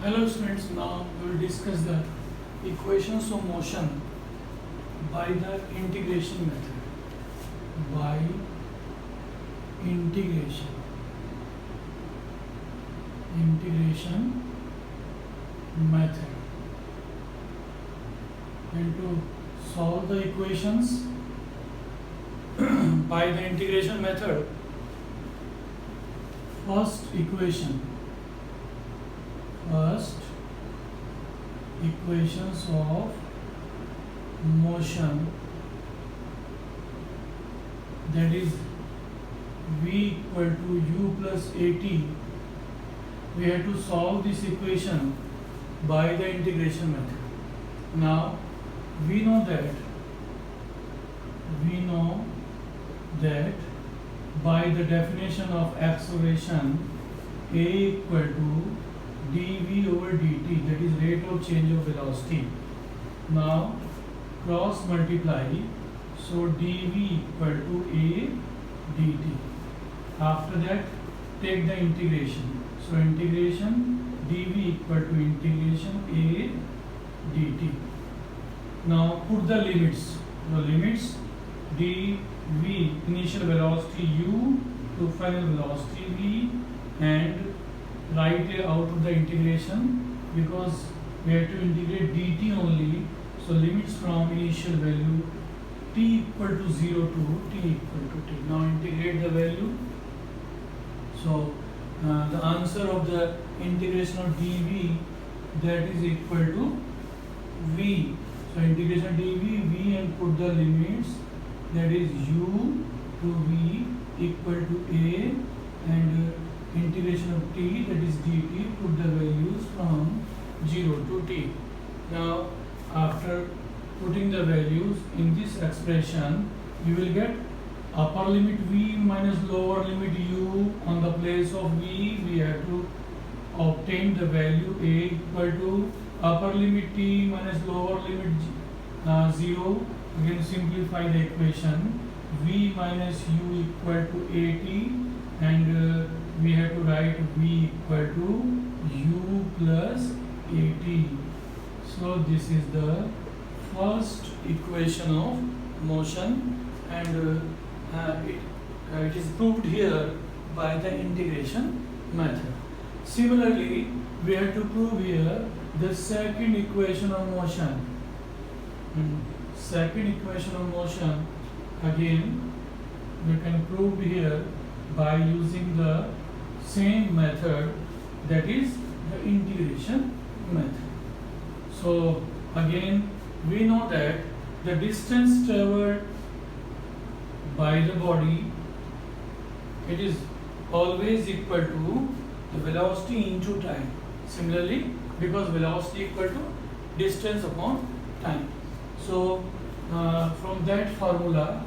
Hello students, now we will discuss the equations of motion by the integration method. By integration method. And to solve the equations by the integration method, first equations of motion, that is v equal to u plus at. We have to solve this equation by the integration method. Now we know that by the definition of acceleration, a equal to dv over dt, that is rate of change of velocity. Now cross multiply, so dv equal to a dt. After that take the integration, so integration dv equal to integration a dt. Now put the limits. dv initial velocity u to final velocity v, and write out of the integration, because we have to integrate dt only. So limits from initial value t equal to 0 to t equal to t. Now integrate the value. So the answer of the integration of dv, that is equal to v. So integration dv v, and put the limits, that is u to v equal to a, and integration of t, that is dt, put the values from 0 to t. Now after putting the values in this expression, you will get upper limit v minus lower limit u. On the place of v, we have to obtain the value a equal to upper limit t minus lower limit 0. Again simplify the equation, v minus u equal to at, and we have to write v equal to u plus at. So this is the first equation of motion, and it is proved here by the integration method. Similarly, we have to prove here the second equation of motion. Second equation of motion, again we can prove here by using the same method, that is the integration method. So again we know that the distance traveled by the body, it is always equal to the velocity into time. Similarly, because velocity equal to distance upon time. So from that formula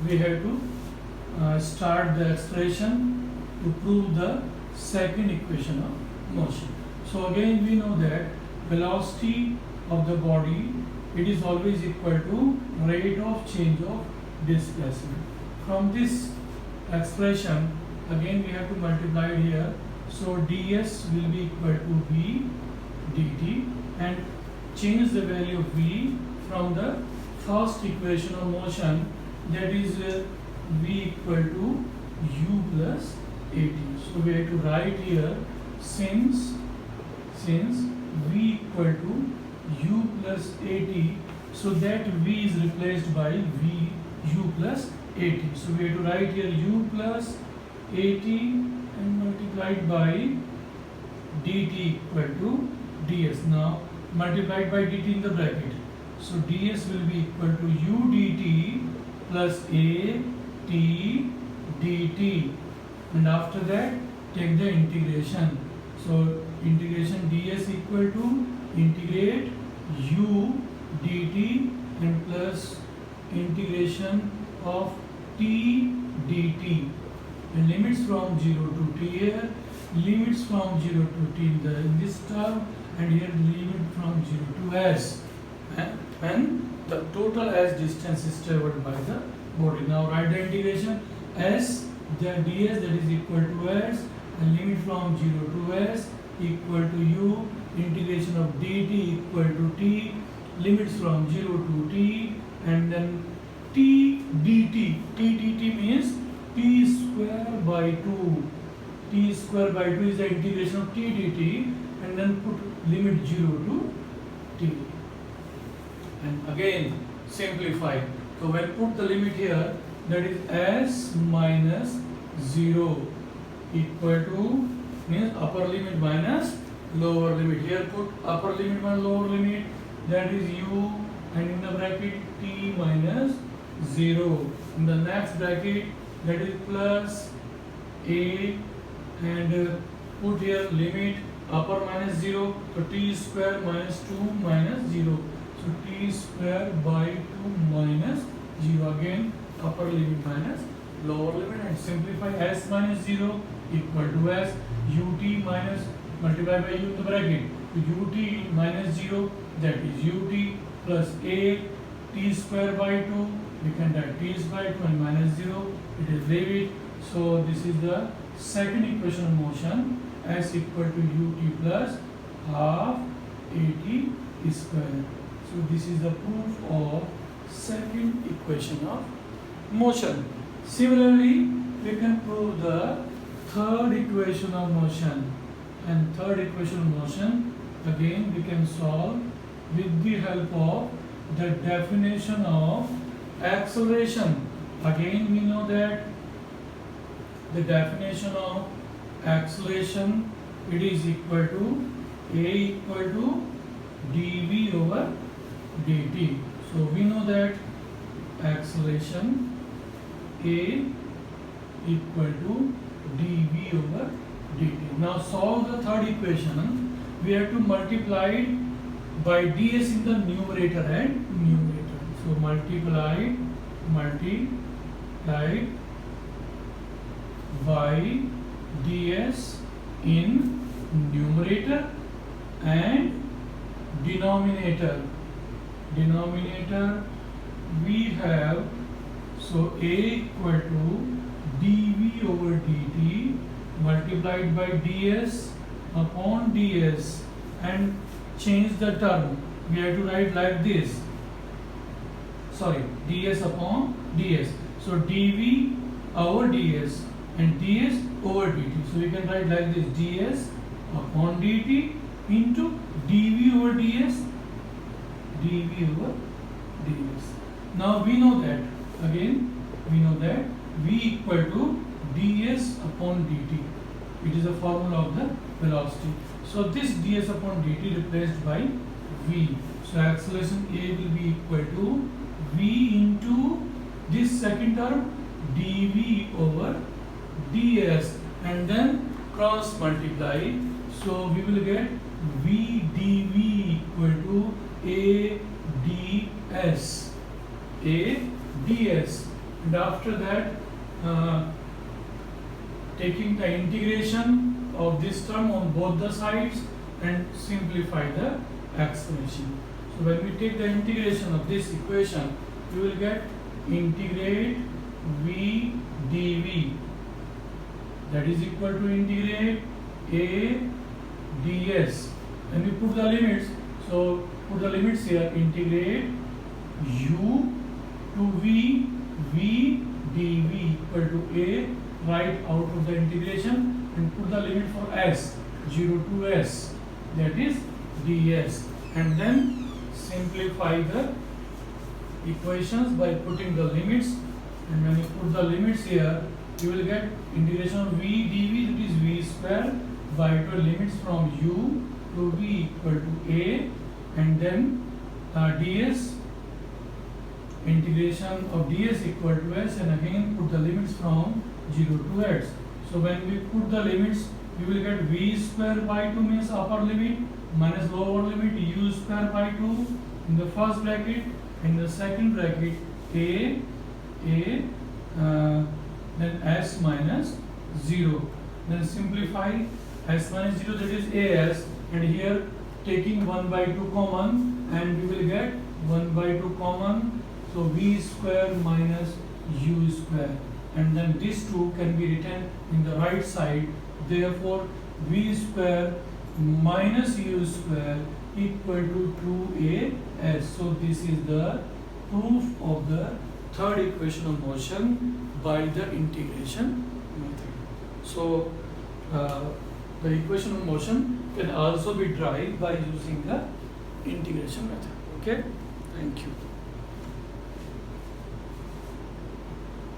we have to start the expression to prove the second equation of motion. So again we know that velocity of the body, it is always equal to rate of change of displacement. From this expression, again we have to multiply here. So ds will be equal to v dt, and change the value of v from the first equation of motion, that is v equal to u plus at. So we have to write here, since v equal to u plus at, so that v is replaced by v u plus at. So we have to write here u plus at and multiplied by dt equal to ds. Now multiplied by dt in the bracket. So ds will be equal to u dt plus a t dt, and after that take the integration. So integration ds equal to integrate u dt and plus integration of t dt, and limits from 0 to t here, limits from 0 to t in this term, and here limit from 0 to s, and the total s distance is traveled by the body. Now write the integration s, the ds, that is equal to s, and limit from 0 to s, equal to u, integration of dt equal to t, limits from 0 to t, and then t dt means t square by 2. T square by 2 is the integration of t dt, and then put limit 0 to t. And again simplify. So when put the limit here, that is s minus 0 equal to means upper limit minus lower limit. Here put upper limit minus lower limit, that is u, and in the bracket t minus 0. In the next bracket, that is plus a, and put here limit upper minus 0, so t square minus 2 minus 0. So t square by 2 minus 0. Again upper limit minus lower limit, and simplify s minus 0 equal to s ut minus multiply by u in the bracket. So ut minus 0, that is ut plus a t square by 2. We can write t square 2 and minus 0. It is leave it. So this is the second equation of motion, s equal to ut plus half at square. So this is the proof of second equation of motion. Similarly, we can prove the third equation of motion. And third equation of motion, again we can solve with the help of the definition of acceleration. Again we know that the definition of acceleration, it is equal to a equal to dv over dt. So we know that acceleration a equal to dv over dt. Now solve the third equation. We have to multiply it by ds in the numerator and numerator. So multiply by ds in numerator and denominator. We have, so a equal to dv over dt multiplied by ds upon ds, and change the term. We have to write like this. Sorry, ds upon ds. So dv over ds and ds over dt. So we can write like this: ds upon dt into dv over ds, dv over ds. Now we know that, again we know that v equal to ds upon dt. It is a formula of the velocity. So this ds upon dt replaced by v. So acceleration a will be equal to v into this second term dv over ds, and then cross multiply. So we will get v dv equal to a ds, and after that taking the integration of this term on both the sides and simplify the acceleration. So when we take the integration of this equation, we will get integrate v dv, that is equal to integrate a ds, and we put the limits. So put the limits here, integrate u to v dv equal to a, write out of the integration and put the limit for s 0 to s, that is ds, and then simplify the equations by putting the limits. And when you put the limits here, you will get integration of v dv, that is v square by 2, limits from u to v equal to a, and then ds, integration of ds equal to s, and again put the limits from 0 to s. So when we put the limits, we will get v square by 2 means upper limit minus lower limit u square by 2 in the first bracket. In the second bracket then s minus 0. Then simplify s minus 0, that is as, and here taking 1 by 2 common, and we will get 1 by 2 common. So v square minus u square, and then these two can be written in the right side. Therefore v square minus u square equal to 2as. So this is the proof of the third equation of motion by the integration method. So the equation of motion can also be derived by using the integration method. Okay, thank you.